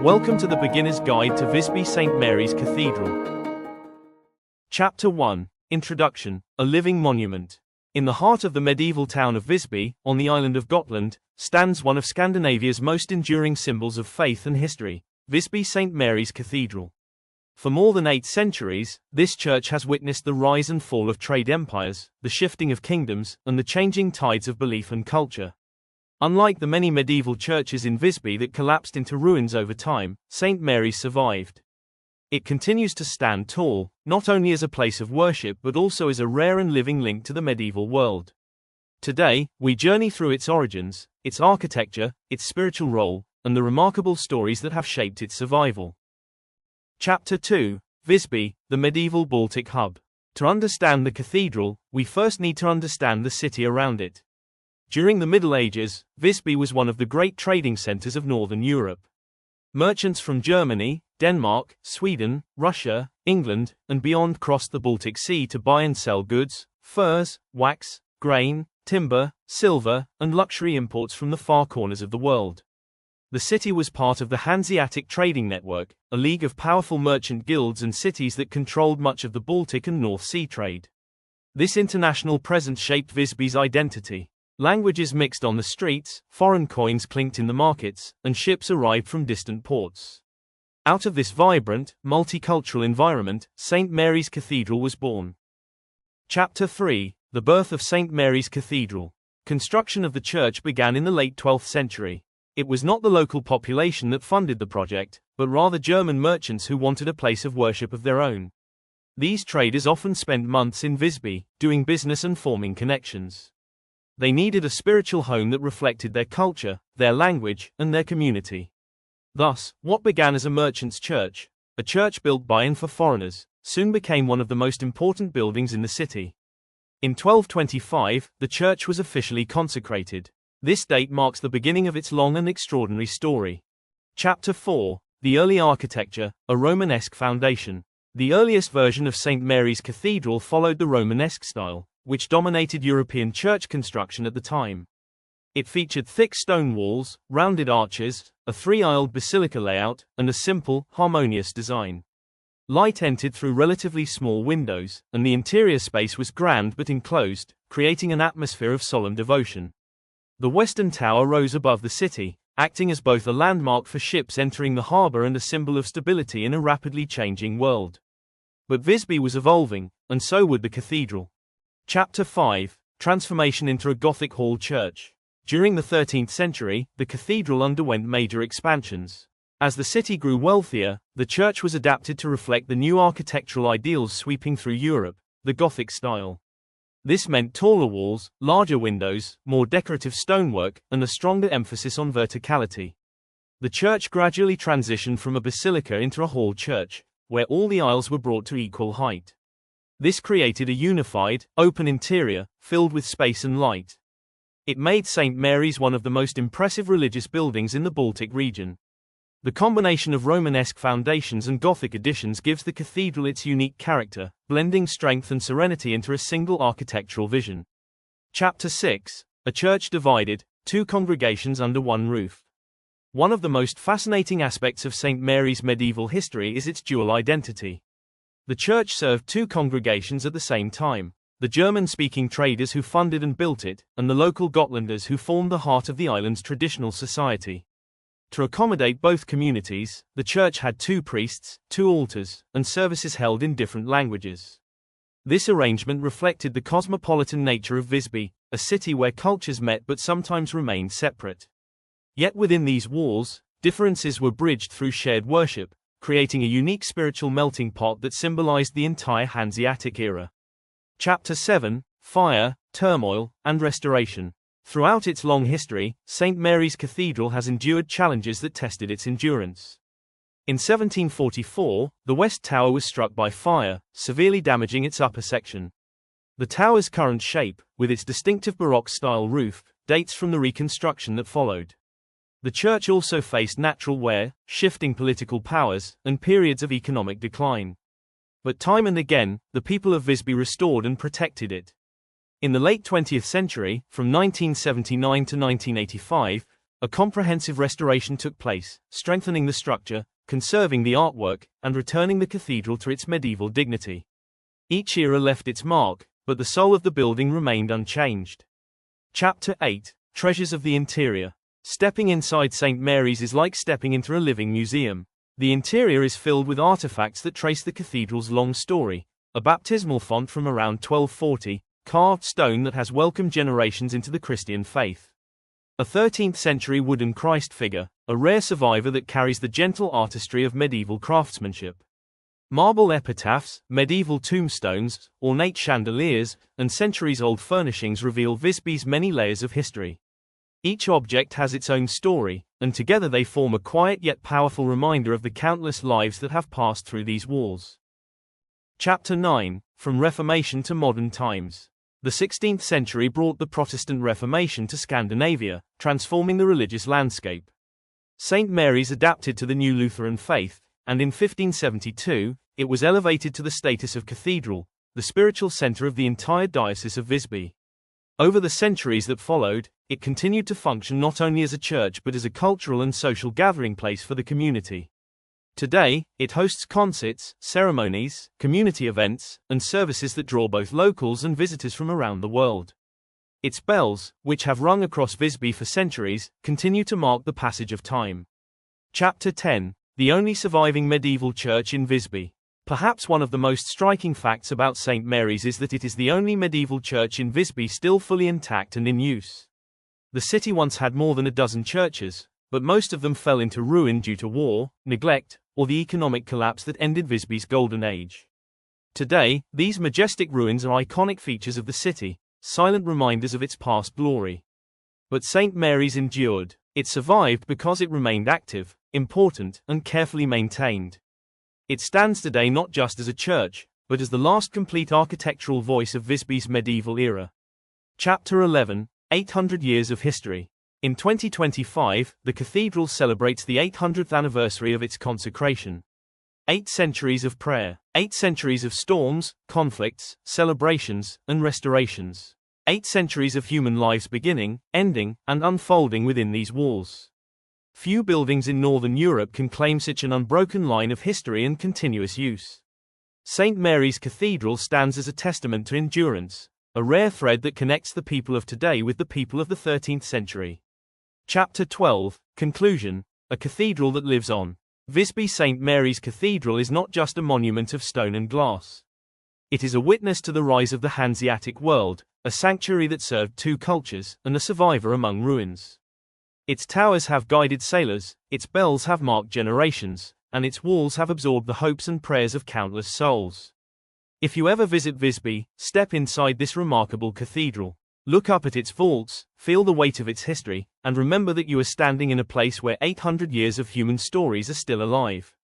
Welcome to the Beginner's Guide to Visby St. Mary's Cathedral. Chapter 1. Introduction, a living monument. In the heart of the medieval town of Visby, on the island of Gotland, stands one of Scandinavia's most enduring symbols of faith and history, Visby St. Mary's Cathedral. For more than 8 centuries, this church has witnessed the rise and fall of trade empires, the shifting of kingdoms, and the changing tides of belief and culture. Unlike the many medieval churches in Visby that collapsed into ruins over time, St. Mary's survived. It continues to stand tall, not only as a place of worship but also as a rare and living link to the medieval world. Today, we journey through its origins, its architecture, its spiritual role, and the remarkable stories that have shaped its survival. Chapter 2. Visby, the medieval Baltic hub. To understand the cathedral, we first need to understand the city around it. During the Middle Ages, Visby was one of the great trading centers of Northern Europe. Merchants from Germany, Denmark, Sweden, Russia, England, and beyond crossed the Baltic Sea to buy and sell goods, furs, wax, grain, timber, silver, and luxury imports from the far corners of the world. The city was part of the Hanseatic trading network, a league of powerful merchant guilds and cities that controlled much of the Baltic and North Sea trade. This international presence shaped Visby's identity. Languages mixed on the streets, foreign coins clinked in the markets, and ships arrived from distant ports. Out of this vibrant, multicultural environment, St. Mary's Cathedral was born. Chapter 3. The birth of St. Mary's Cathedral. Construction of the church began in the late 12th century. It was not the local population that funded the project, but rather German merchants who wanted a place of worship of their own. These traders often spent months in Visby, doing business and forming connections. They needed a spiritual home that reflected their culture, their language, and their community. Thus, what began as a merchant's church, a church built by and for foreigners, soon became one of the most important buildings in the city. In 1225, the church was officially consecrated. This date marks the beginning of its long and extraordinary story. Chapter 4. The early architecture, a Romanesque foundation. The earliest version of St. Mary's Cathedral followed the Romanesque style, which dominated European church construction at the time. It featured thick stone walls, rounded arches, a 3-aisled basilica layout, and a simple, harmonious design. Light entered through relatively small windows, and the interior space was grand but enclosed, creating an atmosphere of solemn devotion. The western tower rose above the city, acting as both a landmark for ships entering the harbor and a symbol of stability in a rapidly changing world. But Visby was evolving, and so would the cathedral. Chapter 5. Transformation into a Gothic hall church. During the 13th century, the cathedral underwent major expansions. As the city grew wealthier, the church was adapted to reflect the new architectural ideals sweeping through Europe, the Gothic style. This meant taller walls, larger windows, more decorative stonework, and a stronger emphasis on verticality. The church gradually transitioned from a basilica into a hall church, where all the aisles were brought to equal height. This created a unified, open interior, filled with space and light. It made St. Mary's one of the most impressive religious buildings in the Baltic region. The combination of Romanesque foundations and Gothic additions gives the cathedral its unique character, blending strength and serenity into a single architectural vision. Chapter 6. A church divided, 2 congregations under one roof. One of the most fascinating aspects of St. Mary's medieval history is its dual identity. The church served 2 congregations at the same time, the German-speaking traders who funded and built it, and the local Gotlanders who formed the heart of the island's traditional society. To accommodate both communities, the church had 2 priests, 2 altars, and services held in different languages. This arrangement reflected the cosmopolitan nature of Visby, a city where cultures met but sometimes remained separate. Yet within these walls, differences were bridged through shared worship, creating a unique spiritual melting pot that symbolized the entire Hanseatic era. Chapter 7. Fire, Turmoil, and Restoration. Throughout its long history, St. Mary's Cathedral has endured challenges that tested its endurance. In 1744, the West Tower was struck by fire, severely damaging its upper section. The tower's current shape, with its distinctive Baroque-style roof, dates from the reconstruction that followed. The church also faced natural wear, shifting political powers, and periods of economic decline. But time and again, the people of Visby restored and protected it. In the late 20th century, from 1979 to 1985, A comprehensive restoration took place, strengthening the structure, conserving the artwork, and returning the cathedral to its medieval dignity. Each era left its mark, but the soul of the building remained unchanged. Chapter 8: Treasures of the Interior. Stepping inside St. Mary's is like stepping into a living museum. The interior is filled with artifacts that trace the cathedral's long story. A baptismal font from around 1240, carved stone that has welcomed generations into the Christian faith. A 13th-century wooden Christ figure, a rare survivor that carries the gentle artistry of medieval craftsmanship. Marble epitaphs, medieval tombstones, ornate chandeliers, and centuries-old furnishings reveal Visby's many layers of history. Each object has its own story, and together they form a quiet yet powerful reminder of the countless lives that have passed through these walls. Chapter 9: From Reformation to Modern Times. The 16th century brought the Protestant Reformation to Scandinavia, transforming the religious landscape. St. Mary's adapted to the new Lutheran faith, and in 1572, it was elevated to the status of cathedral, the spiritual center of the entire Diocese of Visby. Over the centuries that followed, it continued to function not only as a church but as a cultural and social gathering place for the community. Today, it hosts concerts, ceremonies, community events, and services that draw both locals and visitors from around the world. Its bells, which have rung across Visby for centuries, continue to mark the passage of time. Chapter 10: The only surviving medieval church in Visby. Perhaps one of the most striking facts about St. Mary's is that it is the only medieval church in Visby still fully intact and in use. The city once had more than a dozen churches, but most of them fell into ruin due to war, neglect, or the economic collapse that ended Visby's golden age. Today, these majestic ruins are iconic features of the city, silent reminders of its past glory. But St. Mary's endured. It survived because it remained active, important, and carefully maintained. It stands today not just as a church, but as the last complete architectural voice of Visby's medieval era. Chapter 11: 800 Years of History. In 2025, the cathedral celebrates the 800th anniversary of its consecration. 8 centuries of prayer, 8 centuries of storms, conflicts, celebrations, and restorations. 8 centuries of human lives beginning, ending, and unfolding within these walls. Few buildings in Northern Europe can claim such an unbroken line of history and continuous use. St. Mary's Cathedral stands as a testament to endurance, a rare thread that connects the people of today with the people of the 13th century. Chapter 12: Conclusion: A cathedral that lives on. Visby St. Mary's Cathedral is not just a monument of stone and glass. It is a witness to the rise of the Hanseatic world, a sanctuary that served 2 cultures, and a survivor among ruins. Its towers have guided sailors, its bells have marked generations, and its walls have absorbed the hopes and prayers of countless souls. If you ever visit Visby, step inside this remarkable cathedral. Look up at its vaults, feel the weight of its history, and remember that you are standing in a place where 800 years of human stories are still alive.